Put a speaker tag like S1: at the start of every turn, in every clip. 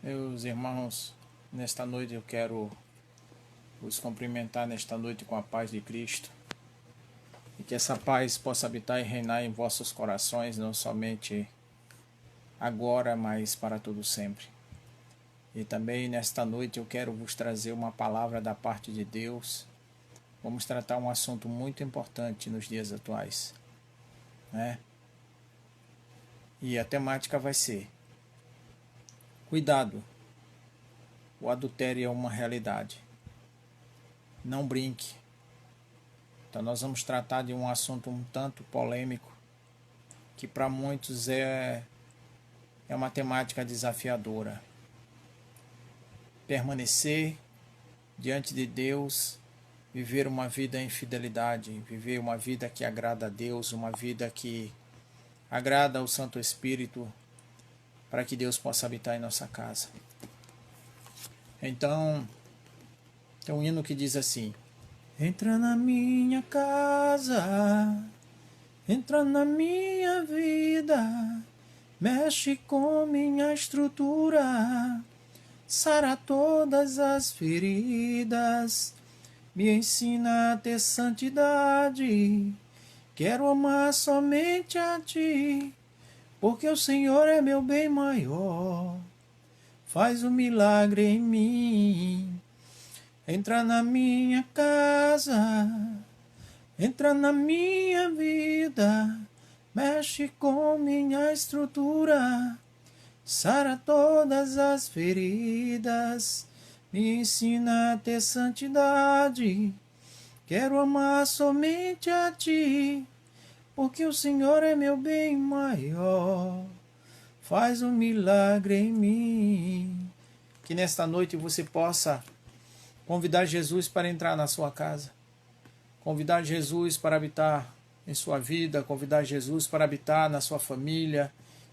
S1: Meus irmãos, nesta noite eu quero os cumprimentar nesta noite com a paz de Cristo e que essa paz possa habitar e reinar em vossos corações, não somente agora, mas para todo sempre. E também nesta noite eu quero vos trazer uma palavra da parte de Deus. Vamos tratar um assunto muito importante nos dias atuais, né? E a temática vai ser: cuidado, o adultério é uma realidade. Não brinque. Então nós vamos tratar de um assunto um tanto polêmico, que para muitos é uma temática desafiadora. Permanecer diante de Deus, viver uma vida em fidelidade, viver uma vida que agrada a Deus, uma vida que agrada ao Santo Espírito, para que Deus possa habitar em nossa casa. Então, tem um hino que diz assim: entra na minha casa, entra na minha vida, mexe com minha estrutura, sara todas as feridas, me ensina a ter santidade, quero amar somente a Ti, porque o Senhor é meu bem maior, faz um milagre em mim. Entra na minha casa, entra na minha vida, mexe com minha estrutura, sara todas as feridas, me ensina a ter santidade, quero amar somente a Ti, porque o Senhor é meu bem maior, faz um milagre em mim. Que nesta noite você possa convidar Jesus para entrar na sua casa, convidar Jesus para habitar em sua vida, convidar Jesus para habitar na sua família,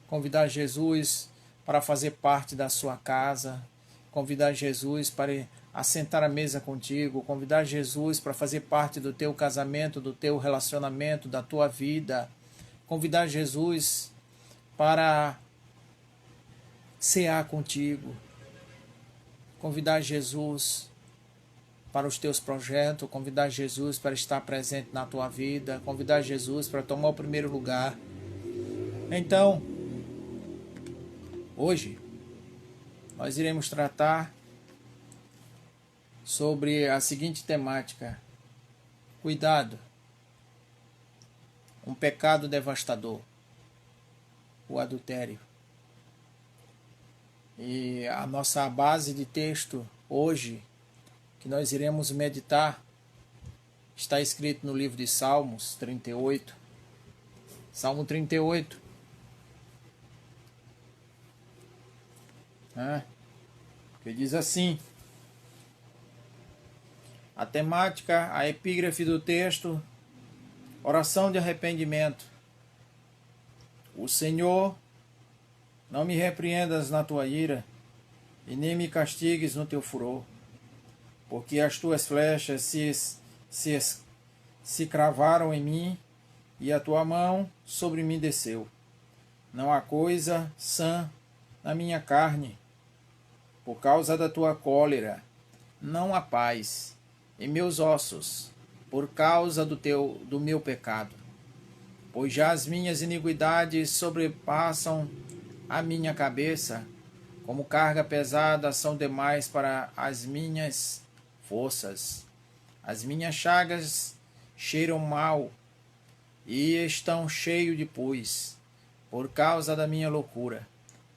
S1: convidar Jesus para fazer parte da sua casa, convidar Jesus para assentar à mesa contigo, convidar Jesus para fazer parte do teu casamento, do teu relacionamento, da tua vida, convidar Jesus para cear contigo, convidar Jesus para os teus projetos, convidar Jesus para estar presente na tua vida, convidar Jesus para tomar o primeiro lugar. Então, hoje, nós iremos tratar sobre a seguinte temática: cuidado, um pecado devastador, o adultério. E a nossa base de texto hoje, que nós iremos meditar, está escrito no livro de Salmos 38. Salmo 38. Que diz assim: a temática, a epígrafe do texto, oração de arrependimento. O Senhor, não me repreendas na tua ira, e nem me castigues no teu furor, porque as tuas flechas se cravaram em mim, e a tua mão sobre mim desceu. Não há coisa sã na minha carne, por causa da tua cólera. Não há paz em meus ossos, por causa do meu pecado. Pois já as minhas iniquidades sobrepassam a minha cabeça, como carga pesada são demais para as minhas forças. As minhas chagas cheiram mal e estão cheios de pus, por causa da minha loucura.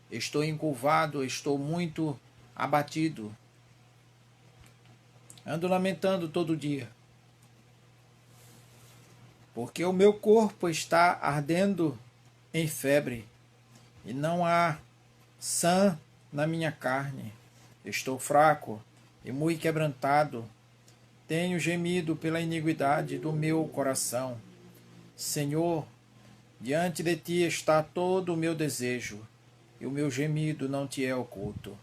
S1: Estou encurvado, estou muito abatido. Ando lamentando todo dia, porque o meu corpo está ardendo em febre, e não há sã na minha carne. Estou fraco e muito quebrantado. Tenho gemido pela iniquidade do meu coração. Senhor, diante de ti está todo o meu desejo, e o meu gemido não te é oculto.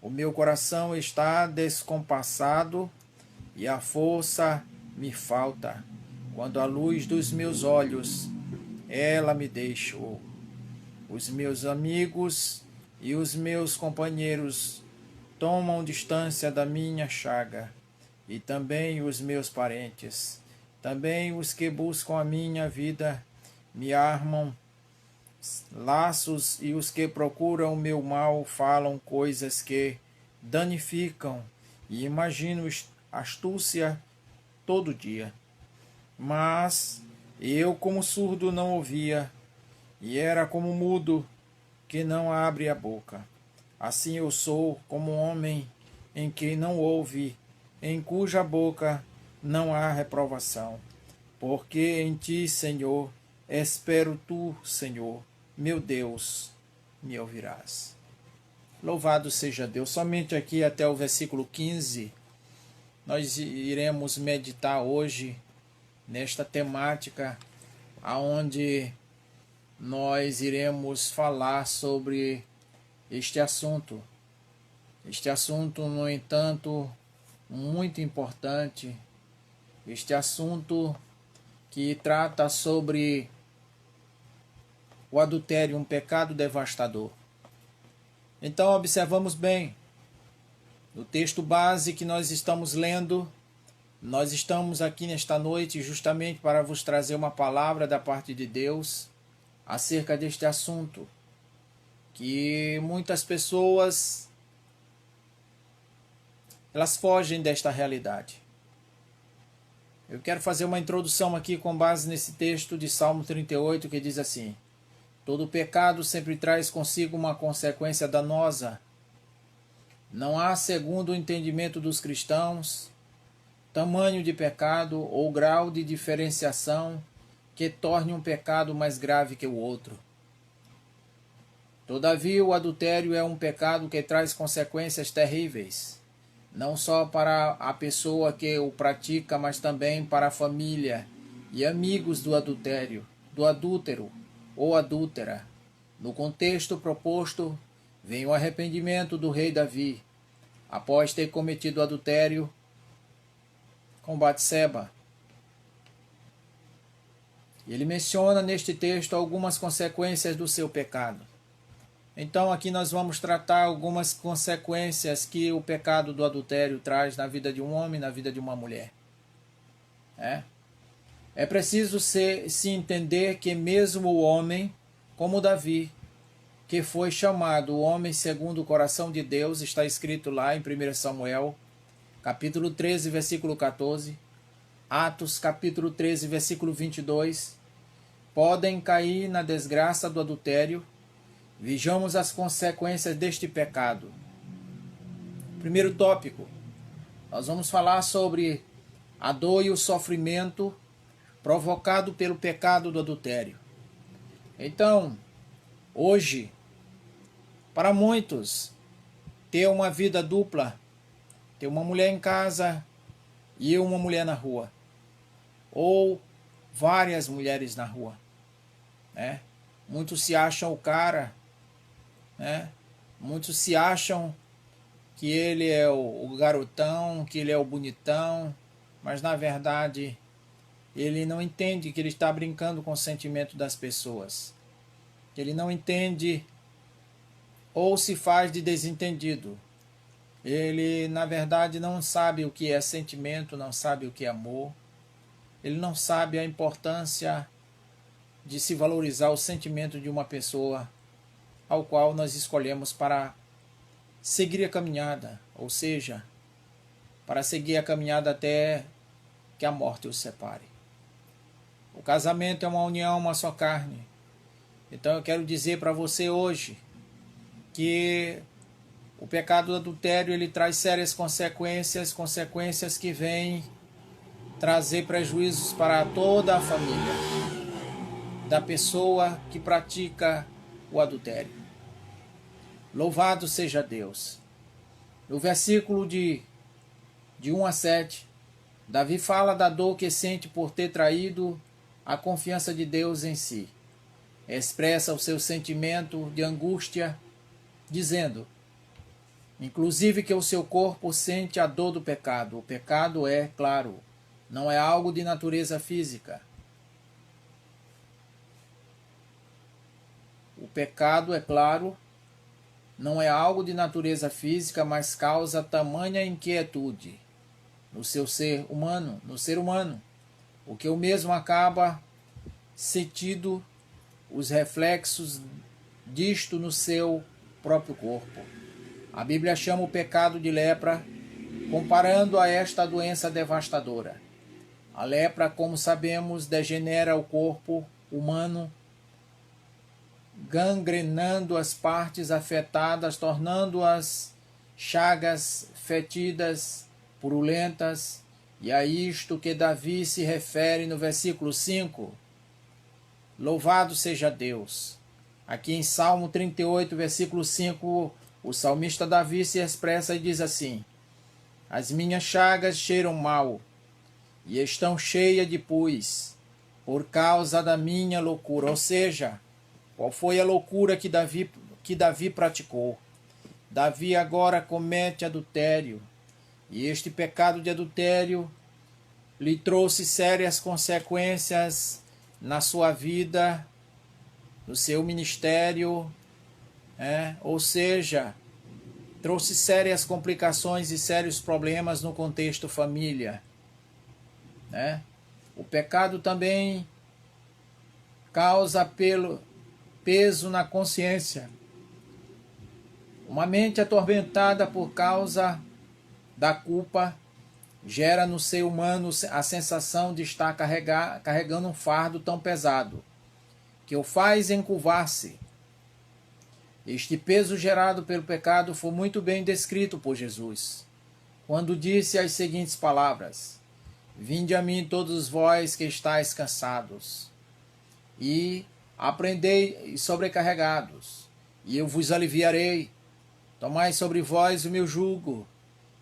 S1: O meu coração está descompassado, e a força me falta. Quando a luz dos meus olhos, ela me deixou. Os meus amigos e os meus companheiros tomam distância da minha chaga, e também os meus parentes, também os que buscam a minha vida, me armam laços, e os que procuram o meu mal falam coisas que danificam, e imagino astúcia todo dia. Mas eu, como surdo, não ouvia, e era como mudo que não abre a boca. Assim eu sou como um homem em que não ouve, em cuja boca não há reprovação. Porque em ti, Senhor, espero tu, Senhor, meu Deus, me ouvirás. Louvado seja Deus. Somente aqui até o versículo 15, nós iremos meditar hoje nesta temática, aonde nós iremos falar sobre este assunto. Este assunto, no entanto, muito importante. Este assunto que trata sobre o adultério, um pecado devastador. Então, observamos bem, no texto base que nós estamos lendo, nós estamos aqui nesta noite justamente para vos trazer uma palavra da parte de Deus acerca deste assunto, que muitas pessoas elas fogem desta realidade. Eu quero fazer uma introdução aqui com base nesse texto de Salmo 38, que diz assim: todo pecado sempre traz consigo uma consequência danosa. Não há, segundo o entendimento dos cristãos, tamanho de pecado ou grau de diferenciação que torne um pecado mais grave que o outro. Todavia, o adultério é um pecado que traz consequências terríveis, não só para a pessoa que o pratica, mas também para a família e amigos do adúltero ou adúltera. No contexto proposto, vem o arrependimento do rei Davi, após ter cometido adultério com Batseba. Ele menciona neste texto algumas consequências do seu pecado. Então aqui nós vamos tratar algumas consequências que o pecado do adultério traz na vida de um homem, na vida de uma mulher. É preciso se entender que mesmo o homem, como Davi, que foi chamado o homem segundo o coração de Deus, está escrito lá em 1 Samuel, capítulo 13, versículo 14, Atos, capítulo 13, versículo 22, podem cair na desgraça do adultério. Vejamos as consequências deste pecado. Primeiro tópico, nós vamos falar sobre a dor e o sofrimento provocado pelo pecado do adultério. Então, hoje, para muitos, ter uma vida dupla, ter uma mulher em casa e uma mulher na rua, ou várias mulheres na rua, Muitos se acham o cara, Muitos se acham que ele é o garotão, que ele é o bonitão, mas na verdade ele não entende que ele está brincando com o sentimento das pessoas. Ele não entende ou se faz de desentendido. Ele na verdade não sabe o que é sentimento, não sabe o que é amor. Ele não sabe a importância de se valorizar o sentimento de uma pessoa ao qual nós escolhemos para seguir a caminhada, ou seja, para seguir a caminhada até que a morte os separe. O casamento é uma união, uma só carne. Então eu quero dizer para você hoje que o pecado do adultério ele traz sérias consequências, consequências que vêm trazer prejuízos para toda a família da pessoa que pratica o adultério. Louvado seja Deus. No versículo de 1 a 7, Davi fala da dor que sente por ter traído a confiança de Deus em si. Expressa o seu sentimento de angústia, dizendo, inclusive, que o seu corpo sente a dor do pecado. O pecado é, claro, não é algo de natureza física. O pecado, é claro, não é algo de natureza física, mas causa tamanha inquietude no seu ser humano, no ser humano, o que o mesmo acaba sentindo os reflexos disto no seu próprio corpo. A Bíblia chama o pecado de lepra, comparando a esta doença devastadora. A lepra, como sabemos, degenera o corpo humano, gangrenando as partes afetadas, tornando-as chagas fetidas, purulentas, e a isto que Davi se refere no versículo 5. Louvado seja Deus. Aqui em Salmo 38, versículo 5, o salmista Davi se expressa e diz assim: as minhas chagas cheiram mal e estão cheias de pus por causa da minha loucura. Ou seja, qual foi a loucura que Davi praticou? Davi agora comete adultério, e este pecado de adultério lhe trouxe sérias consequências na sua vida, no seu ministério, ou seja, trouxe sérias complicações e sérios problemas no contexto família. O pecado também causa peso na consciência. Uma mente atormentada por causa da culpa gera no ser humano a sensação de estar carregando um fardo tão pesado, que o faz encurvar-se. Este peso gerado pelo pecado foi muito bem descrito por Jesus, quando disse as seguintes palavras: vinde a mim todos vós que estáis cansados, e aprendei sobrecarregados, e eu vos aliviarei. Tomai sobre vós o meu jugo,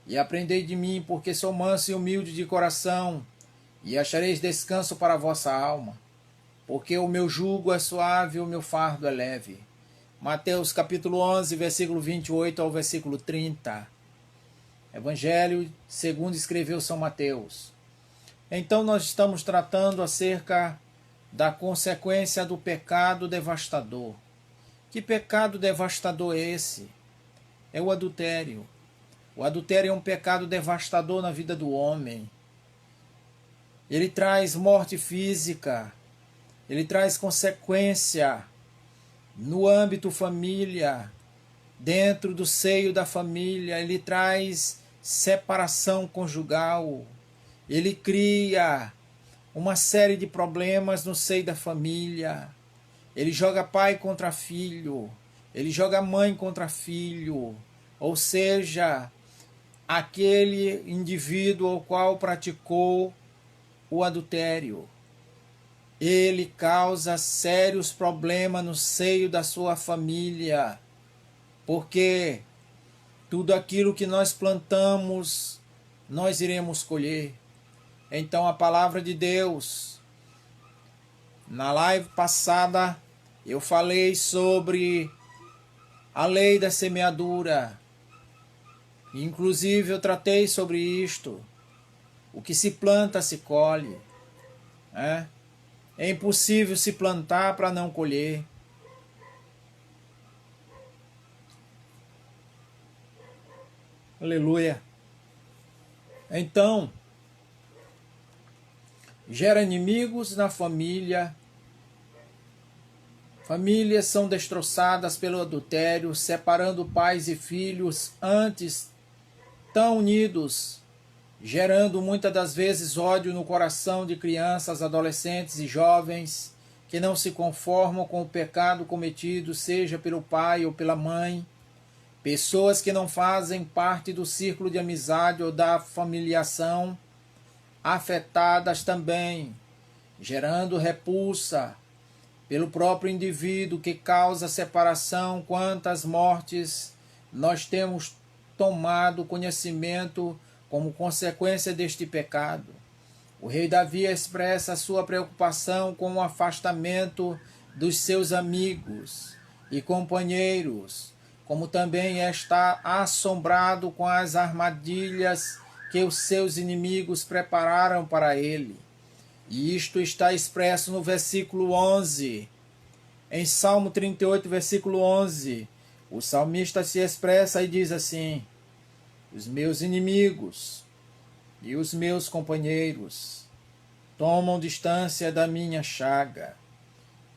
S1: e aprendei de mim, porque sou manso e humilde de coração, e achareis descanso para a vossa alma, porque o meu jugo é suave e o meu fardo é leve. Mateus capítulo 11, versículo 28 ao versículo 30. Evangelho segundo escreveu São Mateus. Então nós estamos tratando acerca da consequência do pecado devastador. Que pecado devastador é esse? É o adultério. O adultério é um pecado devastador na vida do homem. Ele traz morte física, ele traz consequência no âmbito família, dentro do seio da família, ele traz separação conjugal, ele cria uma série de problemas no seio da família, ele joga pai contra filho, ele joga mãe contra filho, ou seja, aquele indivíduo ao qual praticou o adultério, ele causa sérios problemas no seio da sua família, porque tudo aquilo que nós plantamos, nós iremos colher. Então a palavra de Deus, na live passada, eu falei sobre a lei da semeadura. Inclusive eu tratei sobre isto. O que se planta se colhe. É impossível se plantar para não colher. Aleluia. Então, gera inimigos na família. Famílias são destroçadas pelo adultério, separando pais e filhos antes tão unidos, gerando muitas das vezes ódio no coração de crianças, adolescentes e jovens que não se conformam com o pecado cometido, seja pelo pai ou pela mãe. Pessoas que não fazem parte do círculo de amizade ou da familiação, afetadas também, gerando repulsa pelo próprio indivíduo, que causa separação. Quantas mortes nós temos tomado conhecimento como consequência deste pecado. O rei Davi expressa a sua preocupação com o afastamento dos seus amigos e companheiros, como também está assombrado com as armadilhas que os seus inimigos prepararam para ele. E isto está expresso no versículo 11. Em Salmo 38, versículo 11, O salmista se expressa e diz assim: os meus inimigos e os meus companheiros tomam distância da minha chaga,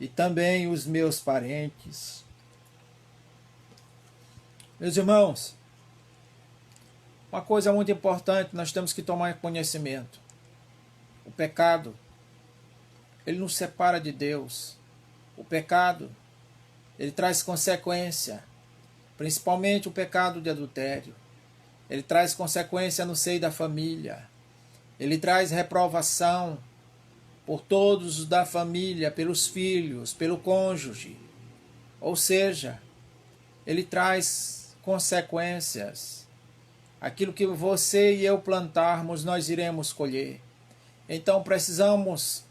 S1: e também os meus parentes. Meus irmãos, uma coisa muito importante nós temos que tomar conhecimento. O pecado, ele nos separa de Deus. O pecado, ele traz consequência, principalmente o pecado de adultério. Ele traz consequência no seio da família. Ele traz reprovação por todos os da família, pelos filhos, pelo cônjuge. Ou seja, ele traz consequências. Aquilo que você e eu plantarmos, nós iremos colher. Então precisamos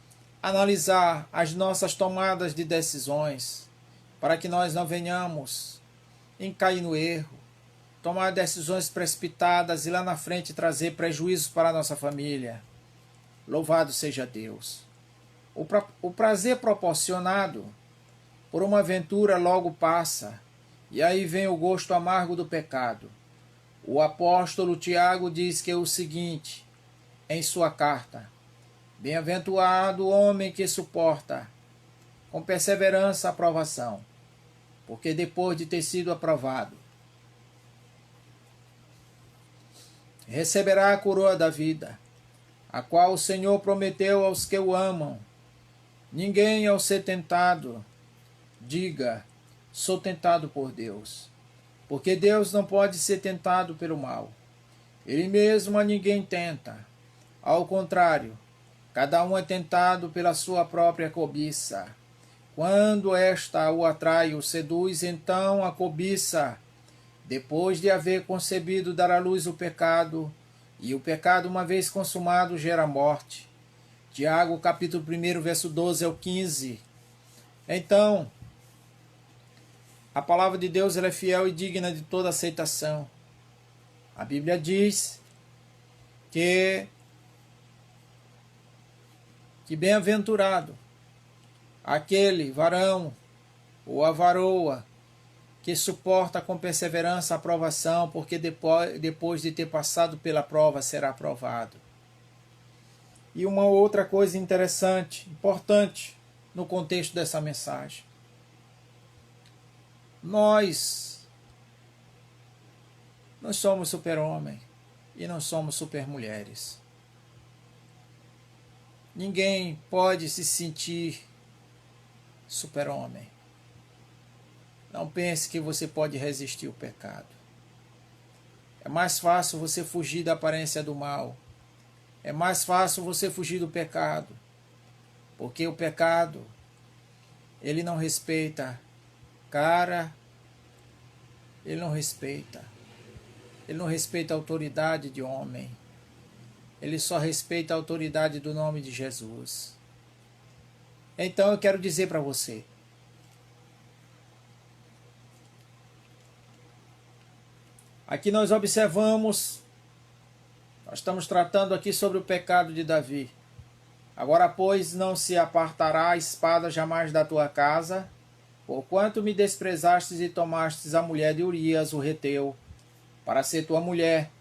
S1: analisar as nossas tomadas de decisões, para que nós não venhamos em cair no erro, tomar decisões precipitadas e lá na frente trazer prejuízos para a nossa família. Louvado seja Deus. O prazer proporcionado por uma aventura logo passa, e aí vem o gosto amargo do pecado. O apóstolo Tiago diz que é o seguinte, em sua carta: bem-aventurado o homem que suporta com perseverança a provação, porque depois de ter sido aprovado, receberá a coroa da vida, a qual o Senhor prometeu aos que o amam. Ninguém, ao ser tentado, diga: sou tentado por Deus, porque Deus não pode ser tentado pelo mal. Ele mesmo a ninguém tenta. Ao contrário, cada um é tentado pela sua própria cobiça. Quando esta o atrai, o seduz, então a cobiça, depois de haver concebido, dar à luz o pecado, e o pecado, uma vez consumado, gera morte. Tiago, capítulo 1, verso 12 ao 15. Então, a palavra de Deus ela é fiel e digna de toda aceitação. A Bíblia diz que bem-aventurado aquele varão ou a varoa que suporta com perseverança a provação, porque depois de ter passado pela prova será aprovado. E uma outra coisa interessante, importante no contexto dessa mensagem. Nós somos super-homem e não somos super-mulheres. Ninguém pode se sentir super-homem. Não pense que você pode resistir ao pecado. É mais fácil você fugir da aparência do mal. É mais fácil você fugir do pecado. Porque o pecado, ele não respeita cara, ele não respeita. Ele não respeita a autoridade de homem. Ele só respeita a autoridade do nome de Jesus. Então eu quero dizer para você, aqui nós observamos, nós estamos tratando aqui sobre o pecado de Davi. Agora, pois, não se apartará a espada jamais da tua casa, porquanto me desprezastes e tomastes a mulher de Urias, o heteu, para ser tua mulher.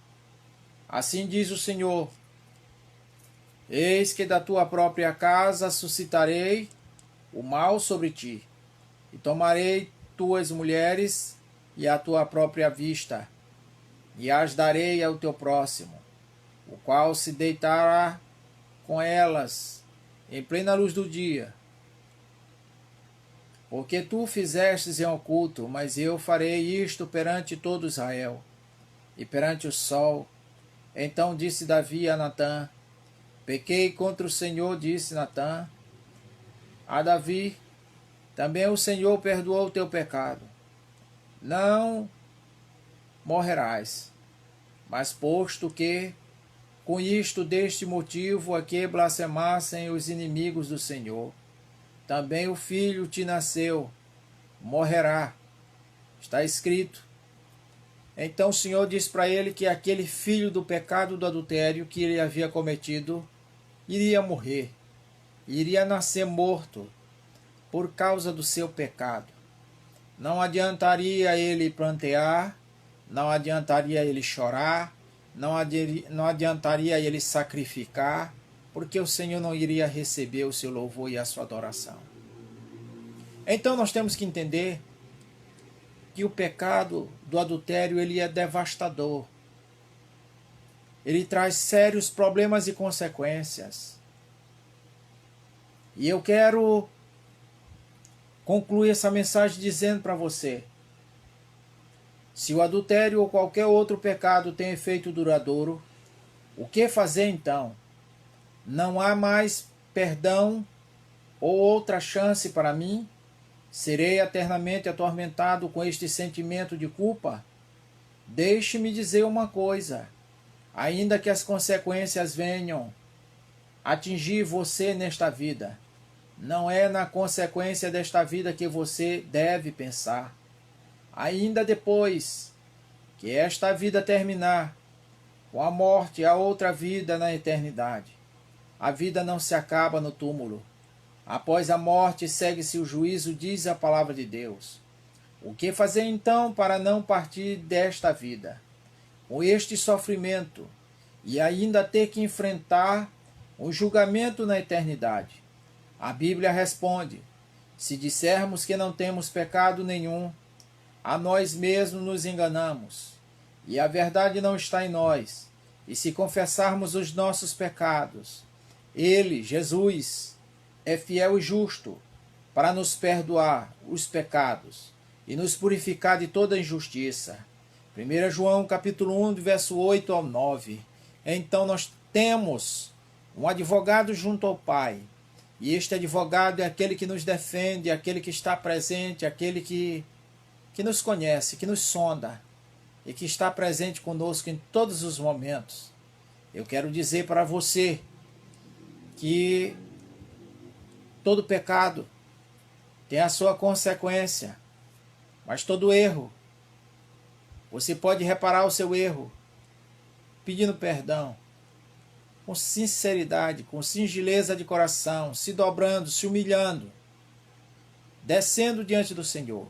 S1: Assim diz o Senhor: eis que da tua própria casa suscitarei o mal sobre ti, e tomarei tuas mulheres e a tua própria vista, e as darei ao teu próximo, o qual se deitará com elas em plena luz do dia. Porque tu fizestes em oculto, mas eu farei isto perante todo Israel, e perante o sol. Então disse Davi a Natã: pequei contra o Senhor, disse Natã a Davi: também o Senhor perdoou o teu pecado. Não morrerás, mas posto que, com isto deste motivo, a que blasfemassem os inimigos do Senhor, também o filho te nasceu, morrerá. Está escrito. Então o Senhor disse para ele que aquele filho do pecado do adultério que ele havia cometido iria morrer, iria nascer morto por causa do seu pecado. Não adiantaria ele plantear, não adiantaria ele chorar, não adiantaria ele sacrificar, porque o Senhor não iria receber o seu louvor e a sua adoração. Então nós temos que entender que o pecado do adultério ele é devastador. Ele traz sérios problemas e consequências. E eu quero concluir essa mensagem dizendo para você: se o adultério ou qualquer outro pecado tem efeito duradouro, o que fazer então? Não há mais perdão ou outra chance para mim? Serei eternamente atormentado com este sentimento de culpa? Deixe-me dizer uma coisa: ainda que as consequências venham atingir você nesta vida, não é na consequência desta vida que você deve pensar. Ainda depois que esta vida terminar, com a morte há outra vida na eternidade. A vida não se acaba no túmulo. Após a morte segue-se o juízo, diz a palavra de Deus. O que fazer então para não partir desta vida, com este sofrimento, e ainda ter que enfrentar o julgamento na eternidade? A Bíblia responde: se dissermos que não temos pecado nenhum, a nós mesmos nos enganamos, e a verdade não está em nós. E se confessarmos os nossos pecados, Ele, Jesus, é fiel e justo para nos perdoar os pecados e nos purificar de toda injustiça. 1 João capítulo 1, verso 8 ao 9. Então nós temos um advogado junto ao Pai. E este advogado é aquele que nos defende, aquele que está presente, aquele que nos conhece, que nos sonda e que está presente conosco em todos os momentos. Eu quero dizer para você que todo pecado tem a sua consequência, mas todo erro, você pode reparar o seu erro pedindo perdão, com sinceridade, com singeleza de coração, se dobrando, se humilhando, descendo diante do Senhor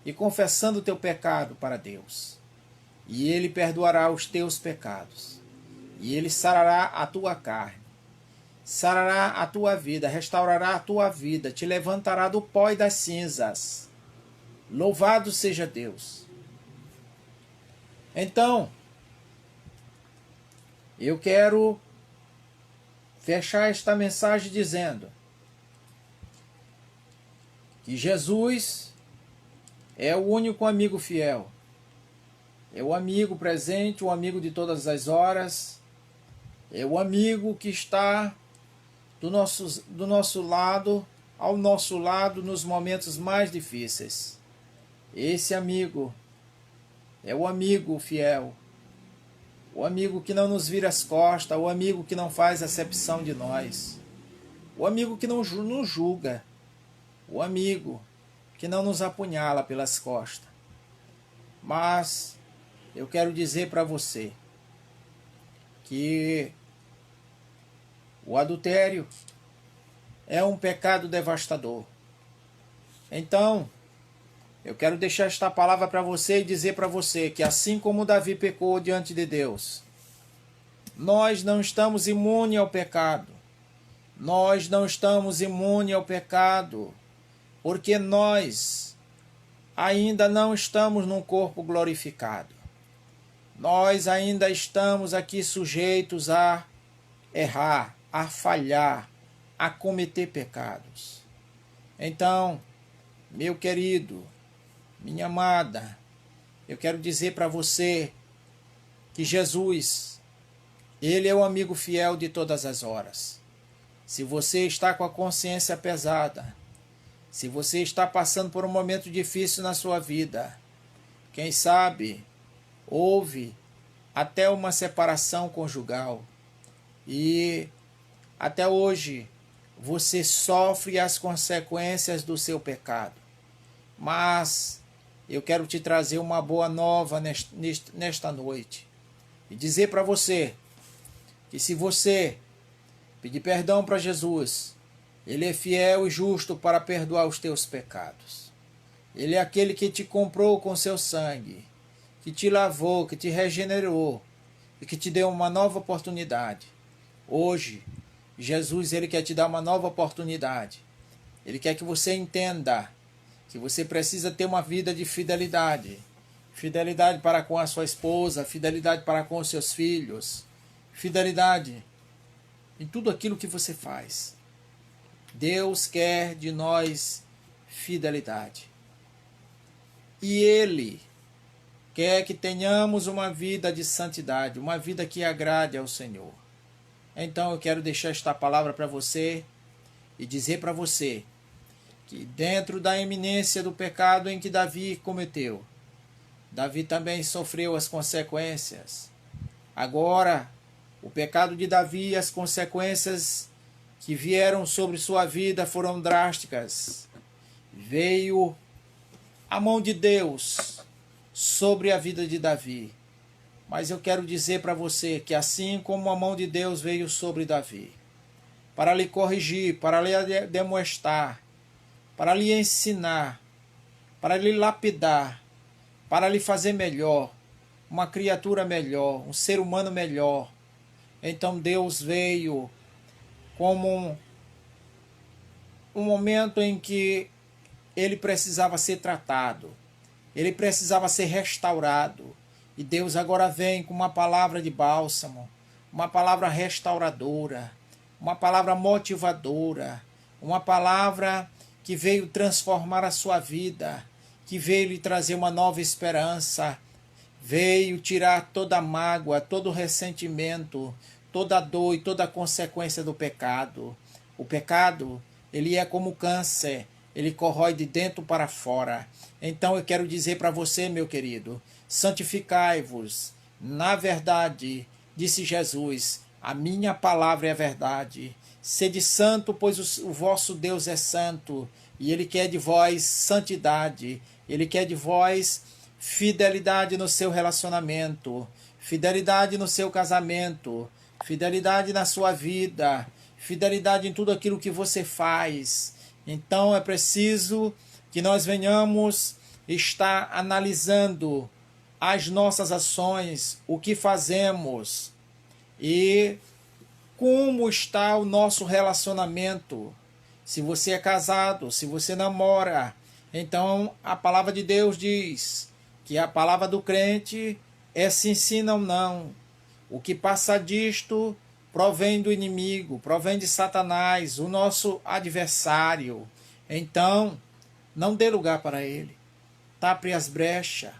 S1: e confessando o teu pecado para Deus. E Ele perdoará os teus pecados. E Ele sarará a tua carne, sarará a tua vida, restaurará a tua vida, te levantará do pó e das cinzas. Louvado seja Deus. Então, eu quero fechar esta mensagem dizendo que Jesus é o único amigo fiel. É o amigo presente, o amigo de todas as horas. É o amigo que está do nosso lado, ao nosso lado, nos momentos mais difíceis. Esse amigo é o amigo fiel. O amigo que não nos vira as costas, o amigo que não faz acepção de nós, o amigo que não nos julga, o amigo que não nos apunhala pelas costas. Mas eu quero dizer para você que o adultério é um pecado devastador. Então, eu quero deixar esta palavra para você e dizer para você que assim como Davi pecou diante de Deus, nós não estamos imunes ao pecado. Nós não estamos imunes ao pecado, porque nós ainda não estamos num corpo glorificado. Nós ainda estamos aqui sujeitos a errar, a falhar, a cometer pecados. Então, meu querido, minha amada, eu quero dizer para você que Jesus, Ele é o amigo fiel de todas as horas. Se você está com a consciência pesada, se você está passando por um momento difícil na sua vida, quem sabe houve até uma separação conjugal e até hoje você sofre as consequências do seu pecado. Mas eu quero te trazer uma boa nova nesta noite e dizer para você que se você pedir perdão para Jesus, Ele é fiel e justo para perdoar os teus pecados. Ele é aquele que te comprou com seu sangue, que te lavou, que te regenerou e que te deu uma nova oportunidade. Hoje, Jesus, ele quer te dar uma nova oportunidade. Ele quer que você entenda que você precisa ter uma vida de fidelidade. Fidelidade para com a sua esposa, fidelidade para com os seus filhos, fidelidade em tudo aquilo que você faz. Deus quer de nós fidelidade. E Ele quer que tenhamos uma vida de santidade, uma vida que agrade ao Senhor. Então eu quero deixar esta palavra para você e dizer para você que dentro da iminência do pecado em que Davi cometeu, Davi também sofreu as consequências. Agora, o pecado de Davi e as consequências que vieram sobre sua vida foram drásticas. Veio a mão de Deus sobre a vida de Davi. Mas eu quero dizer para você que assim como a mão de Deus veio sobre Davi, para lhe corrigir, para lhe demonstrar, para lhe ensinar, para lhe lapidar, para lhe fazer melhor, uma criatura melhor, um ser humano melhor. Então Deus veio como um momento em que ele precisava ser tratado, ele precisava ser restaurado. E Deus agora vem com uma palavra de bálsamo, uma palavra restauradora, uma palavra motivadora, uma palavra que veio transformar a sua vida, que veio lhe trazer uma nova esperança, veio tirar toda a mágoa, todo o ressentimento, toda a dor e toda a consequência do pecado. O pecado, ele é como câncer, ele corrói de dentro para fora. Então eu quero dizer para você, meu querido, santificai-vos na verdade, disse Jesus, a minha palavra é a verdade. Sede santo, pois o vosso Deus é santo, e Ele quer de vós santidade, Ele quer de vós fidelidade no seu relacionamento, fidelidade no seu casamento, fidelidade na sua vida, fidelidade em tudo aquilo que você faz. Então é preciso que nós venhamos estar analisando as nossas ações, o que fazemos e como está o nosso relacionamento. Se você é casado, se você namora, então a palavra de Deus diz que a palavra do crente é sim, sim, não, não. O que passa disto provém do inimigo, provém de Satanás, o nosso adversário. Então, não dê lugar para ele. Tape as brechas.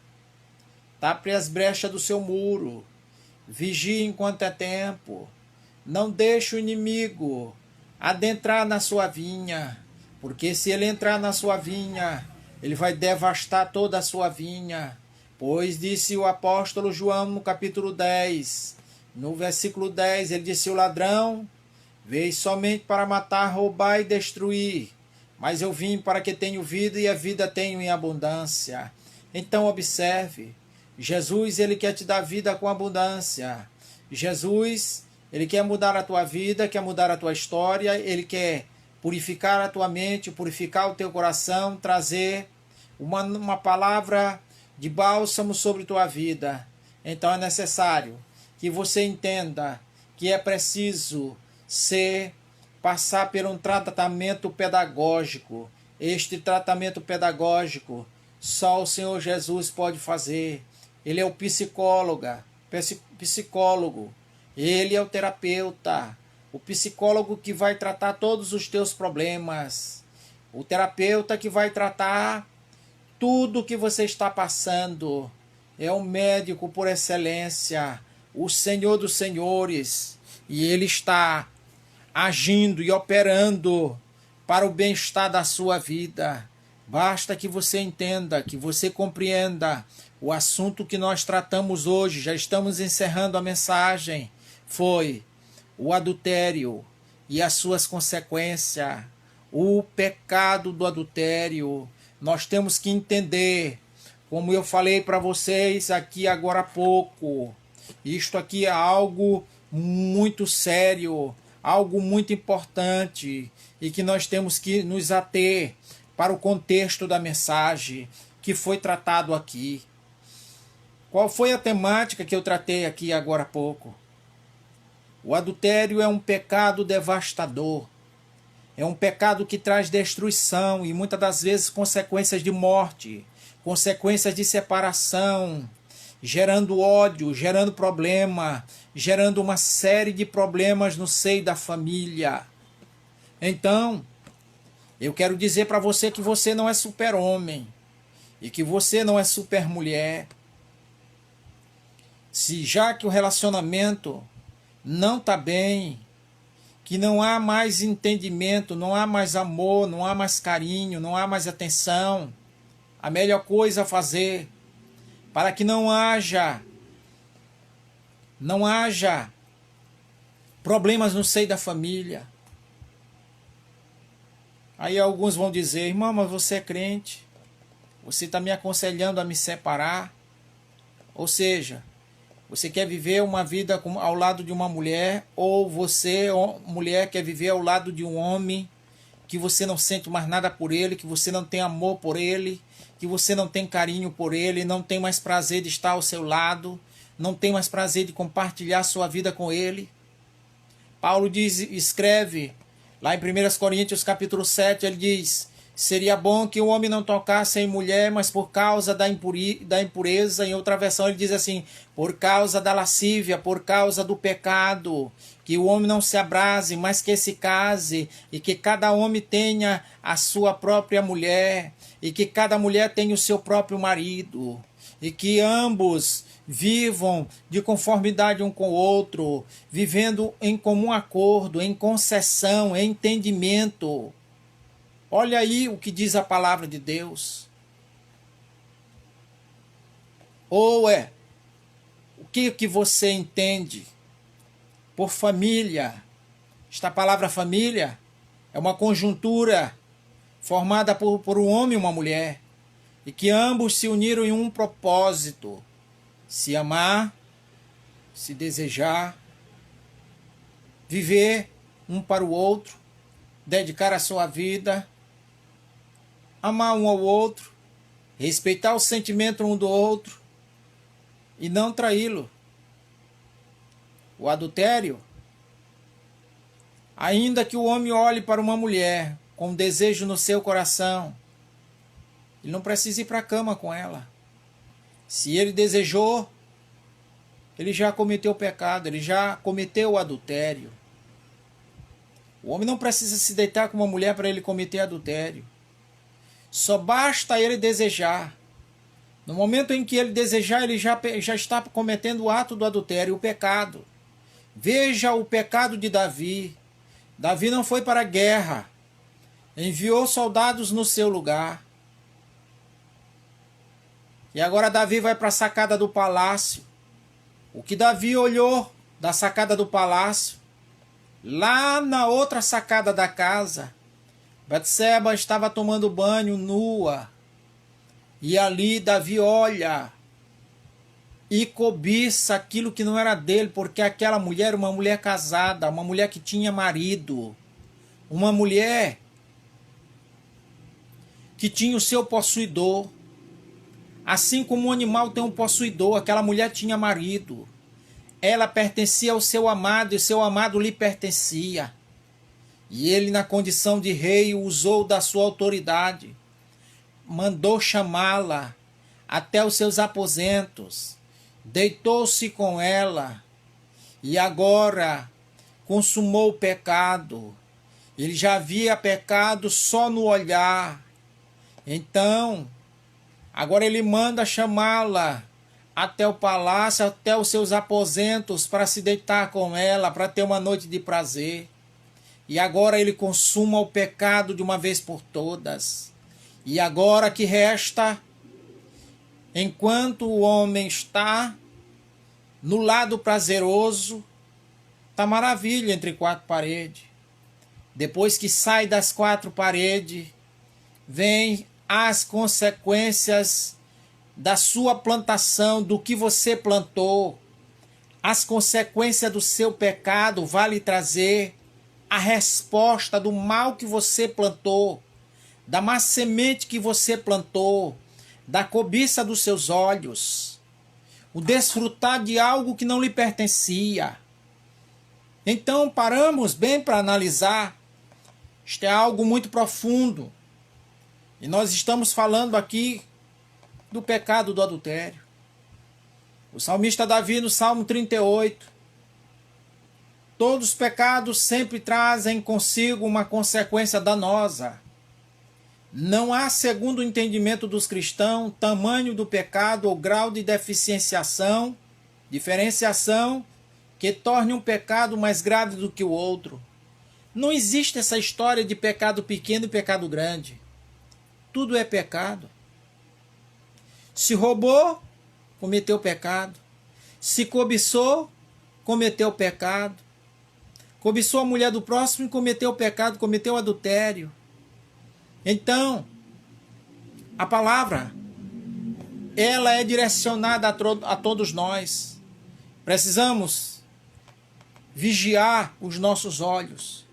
S1: Tape as brechas do seu muro. Vigie enquanto é tempo. Não deixe o inimigo adentrar na sua vinha, porque se ele entrar na sua vinha, ele vai devastar toda a sua vinha. Pois disse o apóstolo João no capítulo 10, no versículo 10, ele disse: o ladrão veio somente para matar, roubar e destruir, mas eu vim para que tenham vida e a vida tenham em abundância. Então observe, Jesus, ele quer te dar vida com abundância. Jesus, ele quer mudar a tua vida, quer mudar a tua história, ele quer purificar a tua mente, purificar o teu coração, trazer uma palavra de bálsamo sobre tua vida. Então é necessário que você entenda que é preciso passar por um tratamento pedagógico. Este tratamento pedagógico só o Senhor Jesus pode fazer. Ele é o psicólogo. Ele é o terapeuta. O psicólogo que vai tratar todos os teus problemas. O terapeuta que vai tratar tudo que você está passando. É o médico por excelência, o Senhor dos senhores. E ele está agindo e operando para o bem-estar da sua vida. Basta que você entenda, que você compreenda o assunto que nós tratamos hoje. Já estamos encerrando a mensagem. Foi o adultério e as suas consequências. O pecado do adultério. Nós temos que entender, como eu falei para vocês aqui agora há pouco, isto aqui é algo muito sério, algo muito importante e que nós temos que nos ater, para o contexto da mensagem que foi tratado aqui. Qual foi a temática que eu tratei aqui agora há pouco? O adultério é um pecado devastador. É um pecado que traz destruição e muitas das vezes consequências de morte, consequências de separação, gerando ódio, gerando problema, gerando uma série de problemas no seio da família. Então, eu quero dizer para você que você não é super-homem e que você não é super-mulher. Se já que o relacionamento não está bem, que não há mais entendimento, não há mais amor, não há mais carinho, não há mais atenção, a melhor coisa a fazer para que não haja problemas no seio da família. Aí alguns vão dizer: irmão, mas você é crente, você está me aconselhando a me separar. Ou seja, você quer viver uma vida ao lado de uma mulher, ou você, mulher, quer viver ao lado de um homem que você não sente mais nada por ele, que você não tem amor por ele, que você não tem carinho por ele, não tem mais prazer de estar ao seu lado, não tem mais prazer de compartilhar sua vida com ele. Paulo escreve lá em 1 Coríntios capítulo 7, ele diz: seria bom que o homem não tocasse em mulher, mas por causa da impureza. Em outra versão ele diz assim: por causa da lascívia, por causa do pecado, que o homem não se abrase, mas que se case, e que cada homem tenha a sua própria mulher, e que cada mulher tenha o seu próprio marido, e que ambos vivam de conformidade um com o outro, vivendo em comum acordo, em concessão, em entendimento. Olha aí o que diz a palavra de Deus. Ou o que você entende por família? Esta palavra família é uma conjuntura formada por um homem e uma mulher, e que ambos se uniram em um propósito: se amar, se desejar, viver um para o outro, dedicar a sua vida, amar um ao outro, respeitar o sentimento um do outro e não traí-lo. O adultério, ainda que o homem olhe para uma mulher com um desejo no seu coração, ele não precisa ir para a cama com ela. Se ele desejou, ele já cometeu o pecado, ele já cometeu o adultério. O homem não precisa se deitar com uma mulher para ele cometer adultério. Só basta ele desejar. No momento em que ele desejar, ele já está cometendo o ato do adultério, o pecado. Veja o pecado de Davi. Davi não foi para a guerra. Enviou soldados no seu lugar. E agora Davi vai para a sacada do palácio. O que Davi olhou da sacada do palácio, lá na outra sacada da casa, Batseba estava tomando banho nua. E ali Davi olha e cobiça aquilo que não era dele, porque aquela mulher era uma mulher casada, uma mulher que tinha marido, uma mulher que tinha o seu possuidor. Assim como um animal tem um possuidor, aquela mulher tinha marido. Ela pertencia ao seu amado e seu amado lhe pertencia. E ele, na condição de rei, usou da sua autoridade. Mandou chamá-la até os seus aposentos. Deitou-se com ela. E agora consumou o pecado. Ele já havia pecado só no olhar. Então, agora ele manda chamá-la até o palácio, até os seus aposentos, para se deitar com ela, para ter uma noite de prazer. E agora ele consuma o pecado de uma vez por todas. E agora que resta, enquanto o homem está no lado prazeroso, está maravilha entre quatro paredes. Depois que sai das quatro paredes, vem as consequências da sua plantação, do que você plantou. As consequências do seu pecado vai lhe trazer a resposta do mal que você plantou. da má semente que você plantou, da cobiça dos seus olhos, o desfrutar de algo que não lhe pertencia. Então paramos bem para analisar. Isto é algo muito profundo. E nós estamos falando aqui do pecado do adultério. O salmista Davi, no Salmo 38, todos os pecados sempre trazem consigo uma consequência danosa. Não há, segundo o entendimento dos cristãos, tamanho do pecado ou grau de diferenciação que torne um pecado mais grave do que o outro. Não existe essa história de pecado pequeno e pecado grande. Tudo é pecado. Se roubou, cometeu pecado. Se cobiçou, cometeu pecado. Cobiçou a mulher do próximo e cometeu pecado, cometeu adultério. Então, a palavra, ela é direcionada a todos nós. Precisamos vigiar os nossos olhos.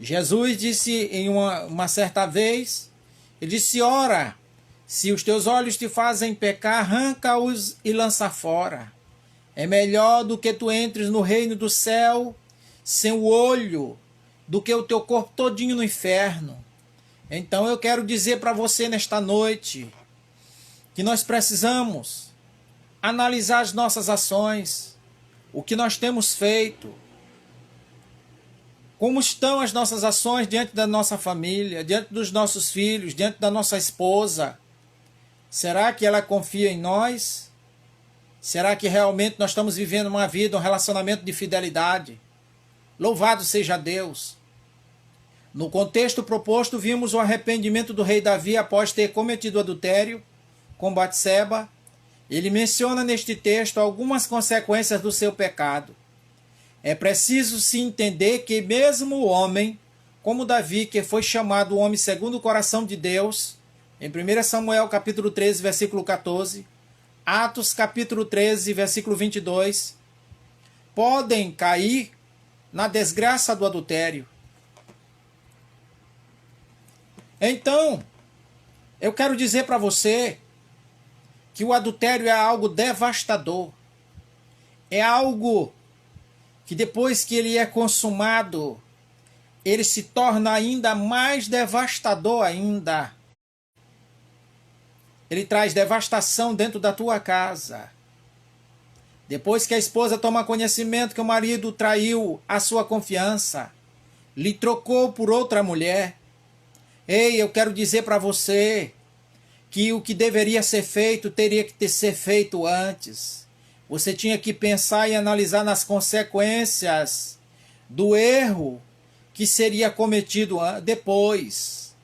S1: Jesus disse em uma certa vez, ele disse: ora, se os teus olhos te fazem pecar, arranca-os e lança fora. É melhor do que tu entres no reino do céu sem o olho, do que o teu corpo todinho no inferno. Então eu quero dizer para você nesta noite que nós precisamos analisar as nossas ações, o que nós temos feito, como estão as nossas ações diante da nossa família, diante dos nossos filhos, diante da nossa esposa. Será que ela confia em nós? Será que realmente nós estamos vivendo uma vida, um relacionamento de fidelidade? Louvado seja Deus! No contexto proposto, vimos o arrependimento do rei Davi após ter cometido adultério com Batseba. Ele menciona neste texto algumas consequências do seu pecado. É preciso se entender que mesmo o homem, como Davi, que foi chamado o homem segundo o coração de Deus, em 1 Samuel capítulo 13, versículo 14, Atos capítulo 13, versículo 22, podem cair na desgraça do adultério. Então, eu quero dizer para você que o adultério é algo devastador. É algo que depois que ele é consumado, ele se torna ainda mais devastador ainda. Ele traz devastação dentro da tua casa. Depois que a esposa toma conhecimento que o marido traiu a sua confiança, lhe trocou por outra mulher. Ei, eu quero dizer para você que o que deveria ser feito teria que ser feito antes. Você tinha que pensar e analisar nas consequências do erro que seria cometido depois.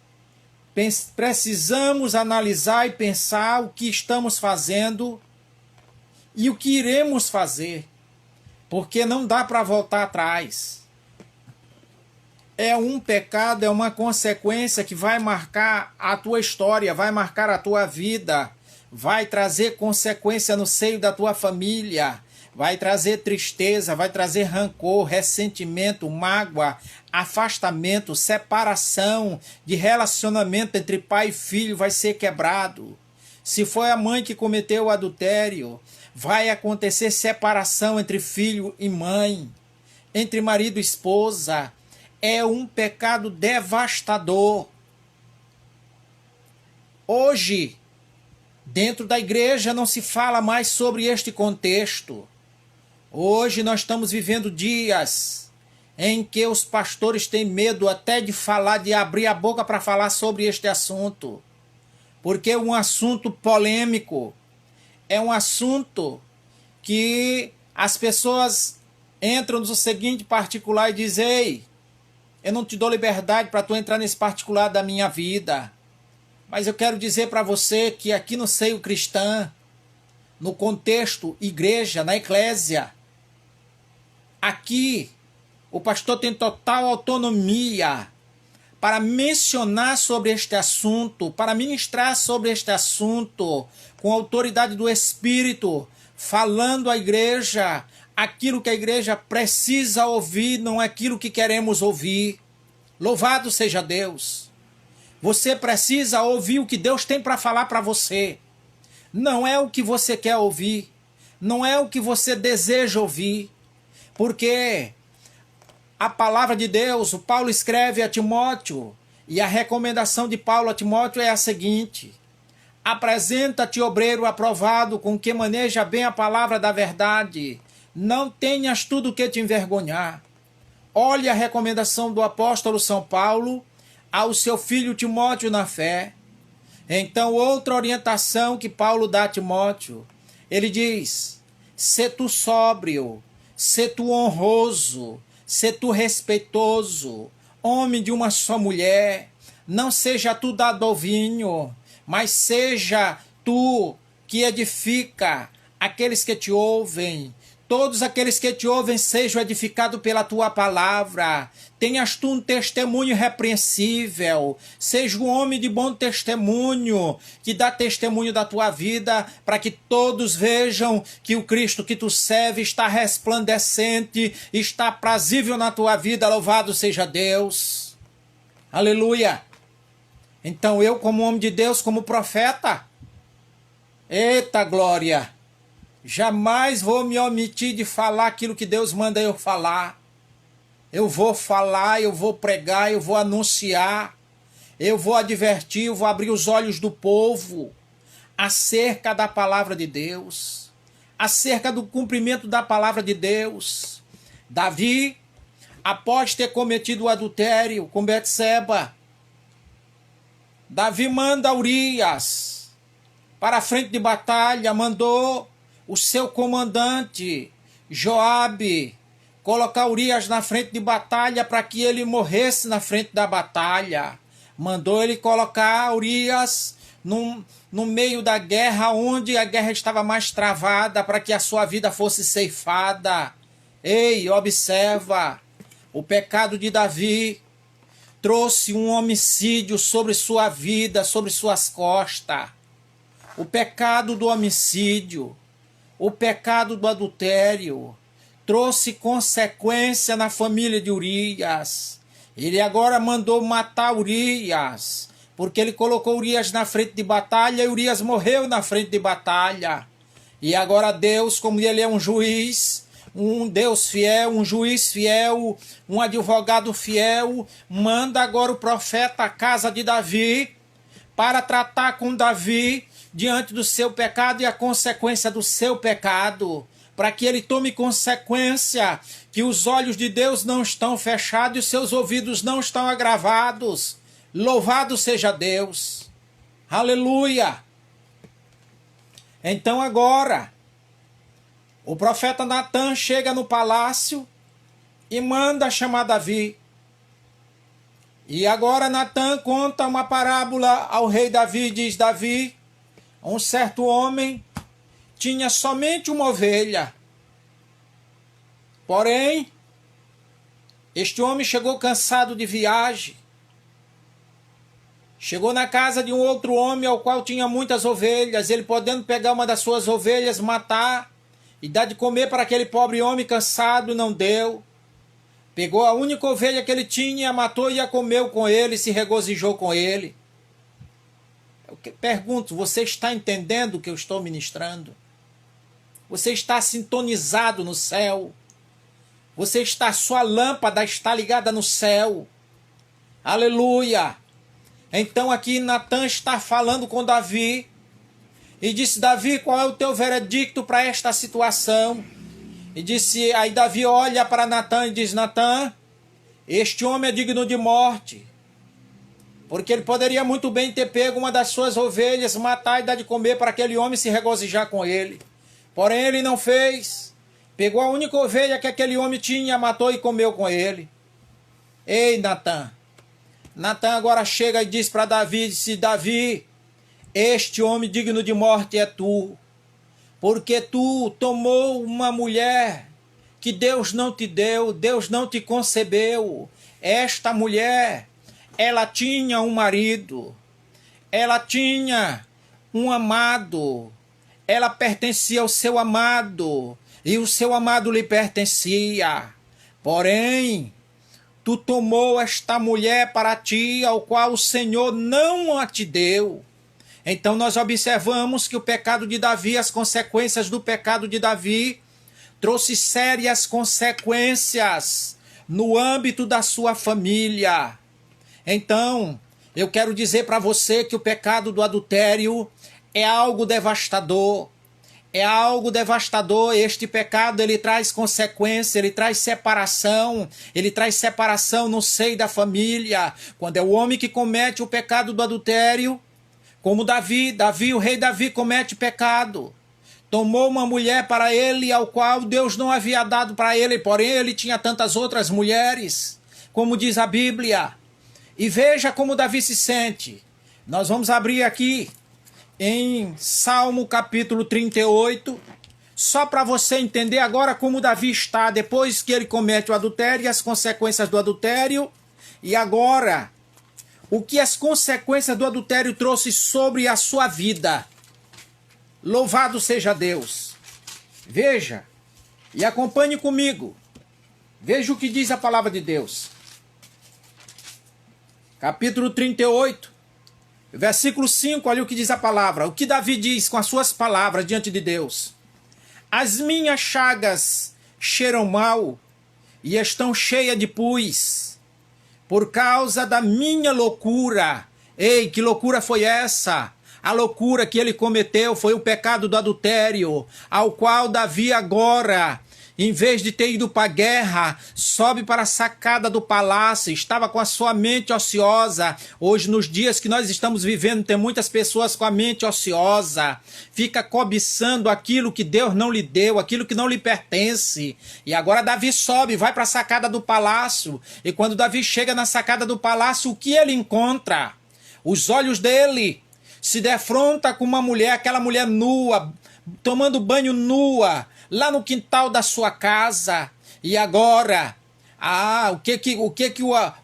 S1: Precisamos analisar e pensar o que estamos fazendo e o que iremos fazer, porque não dá para voltar atrás. É um pecado, é uma consequência que vai marcar a tua história, vai marcar a tua vida, vai trazer consequência no seio da tua família, vai trazer tristeza, vai trazer rancor, ressentimento, mágoa, afastamento, separação de relacionamento entre pai e filho vai ser quebrado. Se foi a mãe que cometeu o adultério, vai acontecer separação entre filho e mãe, entre marido e esposa. É um pecado devastador. Hoje, dentro da igreja não se fala mais sobre este contexto. Hoje nós estamos vivendo dias em que os pastores têm medo até de falar, de abrir a boca para falar sobre este assunto. Porque é um assunto polêmico. É um assunto que as pessoas entram no seguinte particular e dizem: ei, eu não te dou liberdade para tu entrar nesse particular da minha vida. Mas eu quero dizer para você que aqui no seio cristão, no contexto igreja, na eclésia, aqui o pastor tem total autonomia para mencionar sobre este assunto, para ministrar sobre este assunto, com a autoridade do Espírito, falando à igreja aquilo que a igreja precisa ouvir, não é aquilo que queremos ouvir. Louvado seja Deus! Você precisa ouvir o que Deus tem para falar para você. Não é o que você quer ouvir. Não é o que você deseja ouvir. Porque a palavra de Deus, o Paulo escreve a Timóteo, e a recomendação de Paulo a Timóteo é a seguinte: apresenta-te, obreiro aprovado, com que maneja bem a palavra da verdade. Não tenhas tudo que te envergonhar. Olhe a recomendação do apóstolo São Paulo ao seu filho Timóteo na fé. Então, outra orientação que Paulo dá a Timóteo, ele diz: sê tu sóbrio, sê tu honroso, sê tu respeitoso, homem de uma só mulher, não seja tu dado ao vinho, mas seja tu que edifica aqueles que te ouvem. Todos aqueles que te ouvem sejam edificados pela tua palavra. Tenhas tu um testemunho irrepreensível. Seja um homem de bom testemunho, que dá testemunho da tua vida, para que todos vejam que o Cristo que tu serve está resplandecente, está aprazível na tua vida. Louvado seja Deus. Aleluia. Então eu, como homem de Deus, como profeta, eita glória, jamais vou me omitir de falar aquilo que Deus manda eu falar. Eu vou falar, eu vou pregar, eu vou anunciar, eu vou advertir, eu vou abrir os olhos do povo acerca da palavra de Deus, acerca do cumprimento da palavra de Deus. Davi, após ter cometido o adultério com Betseba, Davi manda Urias para a frente de batalha, mandou o seu comandante, Joabe, colocar Urias na frente de batalha para que ele morresse na frente da batalha. Mandou ele colocar Urias no meio da guerra, onde a guerra estava mais travada, para que a sua vida fosse ceifada. Ei, observa, o pecado de Davi trouxe um homicídio sobre sua vida, sobre suas costas. O pecado do homicídio, o pecado do adultério, trouxe consequência na família de Urias. Ele agora mandou matar Urias, porque ele colocou Urias na frente de batalha e Urias morreu na frente de batalha. E agora Deus, como ele é um juiz, um Deus fiel, um juiz fiel, um advogado fiel, manda agora o profeta à casa de Davi para tratar com Davi diante do seu pecado e a consequência do seu pecado, para que ele tome consequência, que os olhos de Deus não estão fechados e os seus ouvidos não estão agravados. Louvado seja Deus. Aleluia. Então agora, o profeta Natan chega no palácio e manda chamar Davi. E agora Natan conta uma parábola ao rei Davi, diz: Davi, um certo homem tinha somente uma ovelha. Porém, este homem chegou cansado de viagem. Chegou na casa de um outro homem ao qual tinha muitas ovelhas. Ele, podendo pegar uma das suas ovelhas, matar e dar de comer para aquele pobre homem cansado, não deu. Pegou a única ovelha que ele tinha, a matou e a comeu com ele, se regozijou com ele. Eu pergunto, você está entendendo o que eu estou ministrando? Você está sintonizado no céu? Sua lâmpada está ligada no céu? Aleluia! Então aqui Natan está falando com Davi e disse: Davi, qual é o teu veredicto para esta situação? E disse, aí Davi olha para Natan e diz: Natan, este homem é digno de morte, porque ele poderia muito bem ter pego uma das suas ovelhas, matar e dar de comer para aquele homem se regozijar com ele. Porém ele não fez. Pegou a única ovelha que aquele homem tinha, matou e comeu com ele. Ei, Natan. Natan agora chega e diz para Davi, disse: Davi, este homem digno de morte é tu, porque tu tomou uma mulher que Deus não te deu, Deus não te concebeu. Esta mulher, ela tinha um marido, ela tinha um amado, ela pertencia ao seu amado, e o seu amado lhe pertencia. Porém, tu tomou esta mulher para ti, ao qual o Senhor não a te deu. Então nós observamos que o pecado de Davi, as consequências do pecado de Davi, trouxe sérias consequências no âmbito da sua família. Então, eu quero dizer para você que o pecado do adultério é algo devastador. É algo devastador. Este pecado, ele traz consequência, ele traz separação no seio da família. Quando é o homem que comete o pecado do adultério, como Davi, o rei Davi comete pecado. Tomou uma mulher para ele, ao qual Deus não havia dado para ele, porém ele tinha tantas outras mulheres, como diz a Bíblia. E veja como Davi se sente. Nós vamos abrir aqui em Salmo capítulo 38, só para você entender agora como Davi está, depois que ele comete o adultério e as consequências do adultério, e agora, o que as consequências do adultério trouxe sobre a sua vida. Louvado seja Deus. Veja, e acompanhe comigo. Veja o que diz a palavra de Deus. Capítulo 38, versículo 5, olha o que diz a palavra. O que Davi diz com as suas palavras diante de Deus. As minhas chagas cheiram mal e estão cheias de pus, por causa da minha loucura. Ei, que loucura foi essa? A loucura que ele cometeu foi o pecado do adultério, ao qual Davi agora, em vez de ter ido para a guerra, sobe para a sacada do palácio, estava com a sua mente ociosa. Hoje, nos dias que nós estamos vivendo, tem muitas pessoas com a mente ociosa, fica cobiçando aquilo que Deus não lhe deu, aquilo que não lhe pertence. E agora Davi sobe, vai para a sacada do palácio, e quando Davi chega na sacada do palácio, o que ele encontra? Os olhos dele se defronta com uma mulher, aquela mulher nua, tomando banho nua, lá no quintal da sua casa. E agora, o que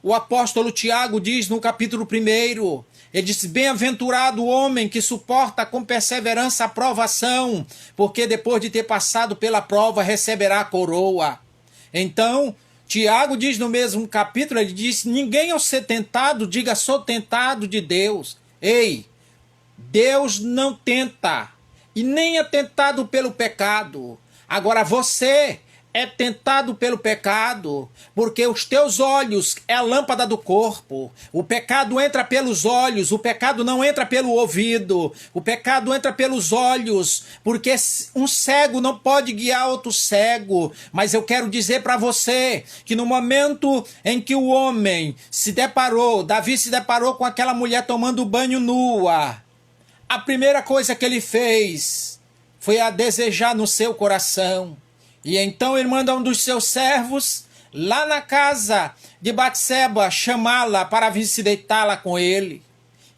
S1: o apóstolo Tiago diz no capítulo 1? Ele diz: bem-aventurado o homem que suporta com perseverança a provação, porque depois de ter passado pela prova receberá a coroa. Então, Tiago diz no mesmo capítulo, ele diz: ninguém ao ser tentado diga sou tentado de Deus. Ei, Deus não tenta e nem é tentado pelo pecado. Agora você é tentado pelo pecado, porque os teus olhos é a lâmpada do corpo. O pecado entra pelos olhos, o pecado não entra pelo ouvido. O pecado entra pelos olhos, porque um cego não pode guiar outro cego. Mas eu quero dizer para você que no momento em que o homem Davi se deparou com aquela mulher tomando banho nua, a primeira coisa que ele fez foi a desejar no seu coração. E então ele manda um dos seus servos lá na casa de Batseba chamá-la para vir se deitá-la com ele.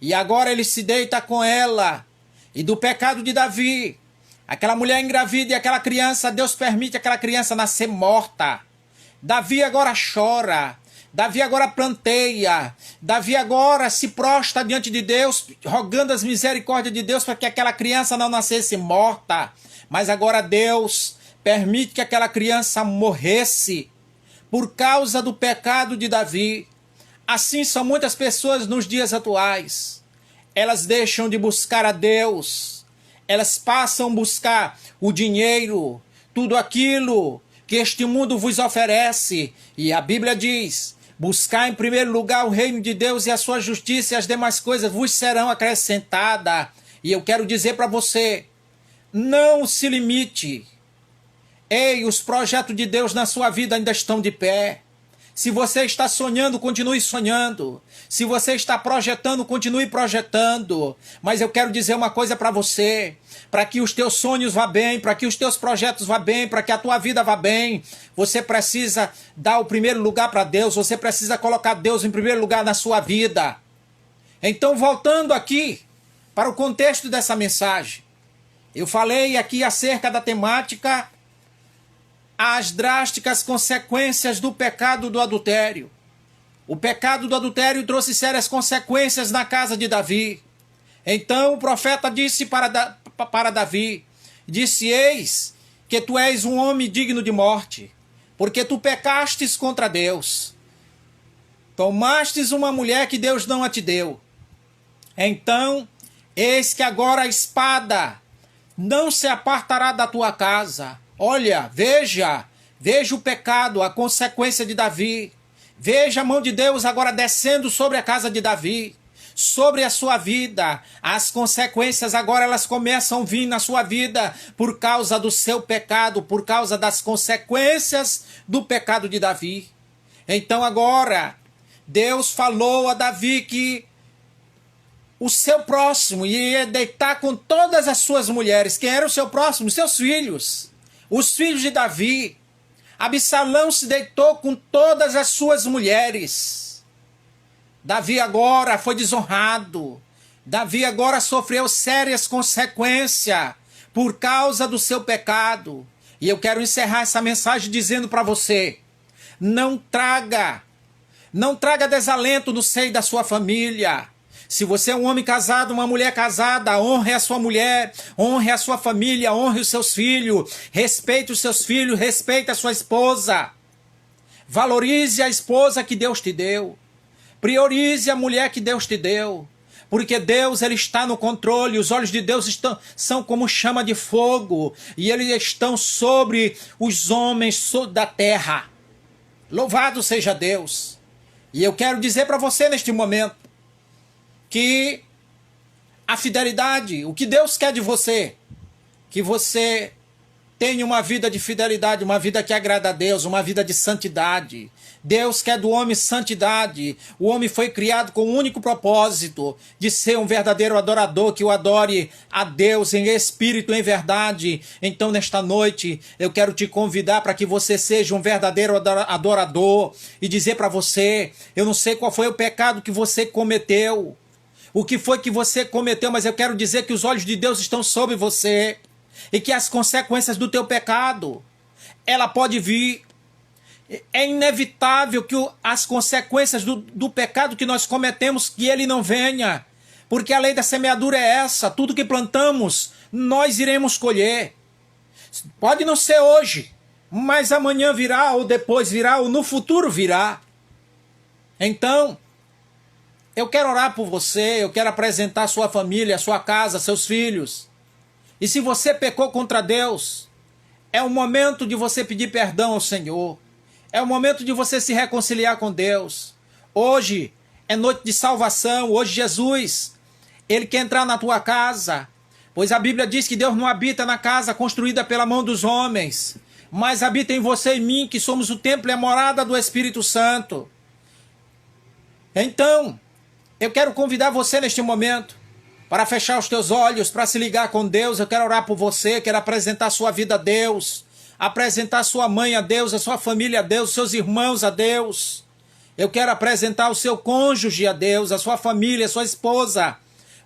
S1: E agora ele se deita com ela. E do pecado de Davi, aquela mulher engravida e aquela criança, Deus permite aquela criança nascer morta. Davi agora chora. Davi agora planteia, Davi agora se prostra diante de Deus, rogando as misericórdias de Deus para que aquela criança não nascesse morta. Mas agora Deus permite que aquela criança morresse por causa do pecado de Davi. Assim são muitas pessoas nos dias atuais. Elas deixam de buscar a Deus, elas passam a buscar o dinheiro, tudo aquilo que este mundo vos oferece. E a Bíblia diz: buscar em primeiro lugar o reino de Deus e a sua justiça, e as demais coisas vos serão acrescentadas. E eu quero dizer para você, não se limite. Ei, os projetos de Deus na sua vida ainda estão de pé. Se você está sonhando, continue sonhando. Se você está projetando, continue projetando. Mas eu quero dizer uma coisa para você. Para que os teus sonhos vá bem, para que os teus projetos vá bem, para que a tua vida vá bem, você precisa dar o primeiro lugar para Deus. Você precisa colocar Deus em primeiro lugar na sua vida. Então, voltando aqui para o contexto dessa mensagem. Eu falei aqui acerca da temática as drásticas consequências do pecado do adultério. O pecado do adultério trouxe sérias consequências na casa de Davi. Então o profeta disse para Davi, disse: eis que tu és um homem digno de morte, porque tu pecastes contra Deus. Tomastes uma mulher que Deus não a te deu. Então, eis que agora a espada não se apartará da tua casa. Olha, veja o pecado, a consequência de Davi. Veja a mão de Deus agora descendo sobre a casa de Davi, sobre a sua vida. As consequências agora elas começam a vir na sua vida por causa do seu pecado, por causa das consequências do pecado de Davi. Então agora, Deus falou a Davi que o seu próximo ia deitar com todas as suas mulheres. Quem era o seu próximo? Seus filhos. Os filhos de Davi. Absalão se deitou com todas as suas mulheres. Davi agora foi desonrado. Davi agora sofreu sérias consequências por causa do seu pecado. E eu quero encerrar essa mensagem dizendo para você: não traga desalento no seio da sua família. Se você é um homem casado, uma mulher casada, honre a sua mulher, honre a sua família, honre os seus filhos, respeite os seus filhos, respeite a sua esposa. Valorize a esposa que Deus te deu. Priorize a mulher que Deus te deu. Porque Deus ele está no controle, os olhos de Deus são como chama de fogo, e eles estão sobre os homens da terra. Louvado seja Deus. E eu quero dizer para você neste momento, que a fidelidade, o que Deus quer de você, que você tenha uma vida de fidelidade, uma vida que agrada a Deus, uma vida de santidade. Deus quer do homem santidade. O homem foi criado com o único propósito de ser um verdadeiro adorador, que o adore a Deus em espírito e em verdade. Então, nesta noite, eu quero te convidar para que você seja um verdadeiro adorador e dizer para você: eu não sei qual foi o pecado que você cometeu, o que foi que você cometeu, mas eu quero dizer que os olhos de Deus estão sobre você e que as consequências do teu pecado, ela pode vir. É inevitável que as consequências do pecado que nós cometemos, que ele não venha, porque a lei da semeadura é essa: tudo que plantamos, nós iremos colher. Pode não ser hoje, mas amanhã virá, ou depois virá, ou no futuro virá. Então, eu quero orar por você, eu quero apresentar a sua família, a sua casa, seus filhos. E se você pecou contra Deus, é o momento de você pedir perdão ao Senhor. É o momento de você se reconciliar com Deus. Hoje é noite de salvação. Hoje Jesus, ele quer entrar na tua casa. Pois a Bíblia diz que Deus não habita na casa construída pela mão dos homens, mas habita em você e em mim, que somos o templo e a morada do Espírito Santo. Então, eu quero convidar você neste momento para fechar os teus olhos, para se ligar com Deus. Eu quero orar por você, quero apresentar a sua vida a Deus, apresentar a sua mãe a Deus, a sua família a Deus, seus irmãos a Deus. Eu quero apresentar o seu cônjuge a Deus, a sua família, a sua esposa,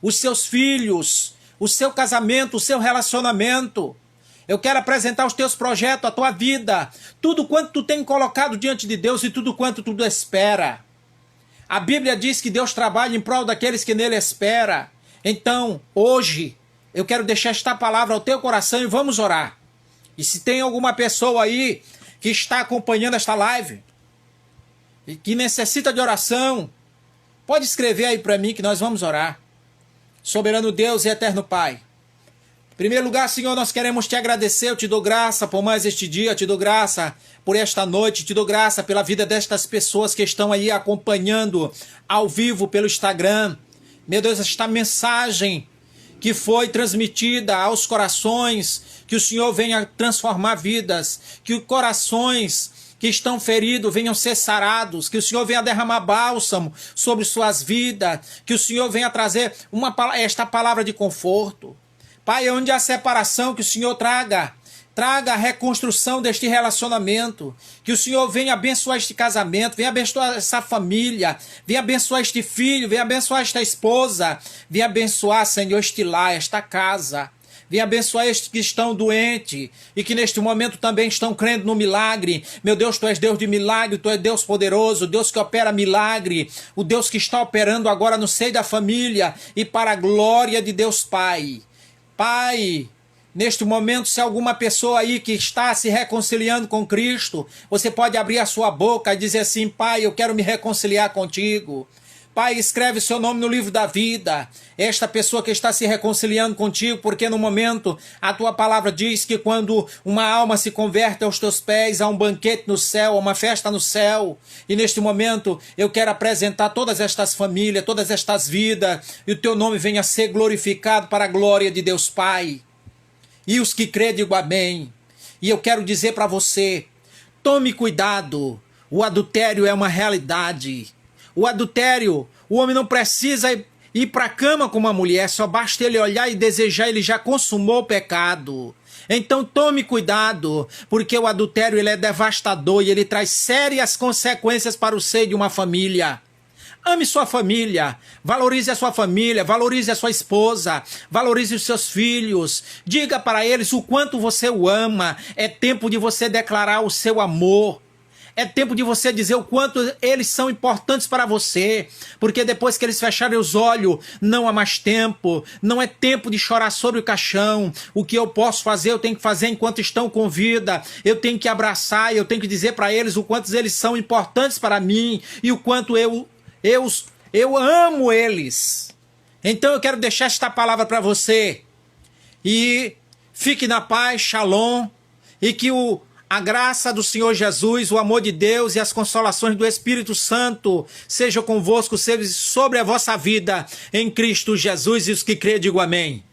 S1: os seus filhos, o seu casamento, o seu relacionamento. Eu quero apresentar os teus projetos, a tua vida, tudo quanto tu tem colocado diante de Deus e tudo quanto tu espera. A Bíblia diz que Deus trabalha em prol daqueles que nele esperam. Então, hoje, eu quero deixar esta palavra ao teu coração e vamos orar. E se tem alguma pessoa aí que está acompanhando esta live e que necessita de oração, pode escrever aí para mim que nós vamos orar. Soberano Deus e eterno Pai, em primeiro lugar, Senhor, nós queremos te agradecer. Eu te dou graça por mais este dia, eu te dou graça por esta noite, te dou graça pela vida destas pessoas que estão aí acompanhando ao vivo pelo Instagram. Meu Deus, esta mensagem que foi transmitida aos corações, que o Senhor venha transformar vidas, que os corações que estão feridos venham ser sarados, que o Senhor venha derramar bálsamo sobre suas vidas, que o Senhor venha trazer esta palavra de conforto. Pai, onde há separação, que o Senhor traga a reconstrução deste relacionamento, que o Senhor venha abençoar este casamento, venha abençoar essa família, venha abençoar este filho, venha abençoar esta esposa, venha abençoar, Senhor, este lar, esta casa, venha abençoar estes que estão doentes e que neste momento também estão crendo no milagre. Meu Deus, Tu és Deus de milagre, Tu és Deus poderoso, Deus que opera milagre, o Deus que está operando agora no seio da família e para a glória de Deus Pai. Pai, Neste momento, se alguma pessoa aí que está se reconciliando com Cristo, você pode abrir a sua boca e dizer assim: Pai, eu quero me reconciliar contigo. Pai, escreve o seu nome no livro da vida. Esta pessoa que está se reconciliando contigo, porque no momento a tua palavra diz que quando uma alma se converte aos teus pés, há um banquete no céu, há uma festa no céu. E neste momento eu quero apresentar todas estas famílias, todas estas vidas, e o teu nome venha a ser glorificado para a glória de Deus Pai. E os que crêem, digo amém. E eu quero dizer para você, tome cuidado, o adultério é uma realidade. O adultério, o homem não precisa ir para a cama com uma mulher, só basta ele olhar e desejar, ele já consumou o pecado. Então tome cuidado, porque o adultério ele é devastador e ele traz sérias consequências para o seio de uma família. Ame sua família, valorize a sua família, valorize a sua esposa, valorize os seus filhos, diga para eles o quanto você o ama. É tempo de você declarar o seu amor. É tempo de você dizer o quanto eles são importantes para você, porque depois que eles fecharem os olhos, não há mais tempo, não é tempo de chorar sobre o caixão. O que eu posso fazer, eu tenho que fazer enquanto estão com vida, eu tenho que abraçar, eu tenho que dizer para eles o quanto eles são importantes para mim e o quanto eu amo eles. Então eu quero deixar esta palavra para você, e fique na paz, shalom, e que a graça do Senhor Jesus, o amor de Deus e as consolações do Espírito Santo sejam convosco, sejam sobre a vossa vida, em Cristo Jesus, e os que crêem, digo amém.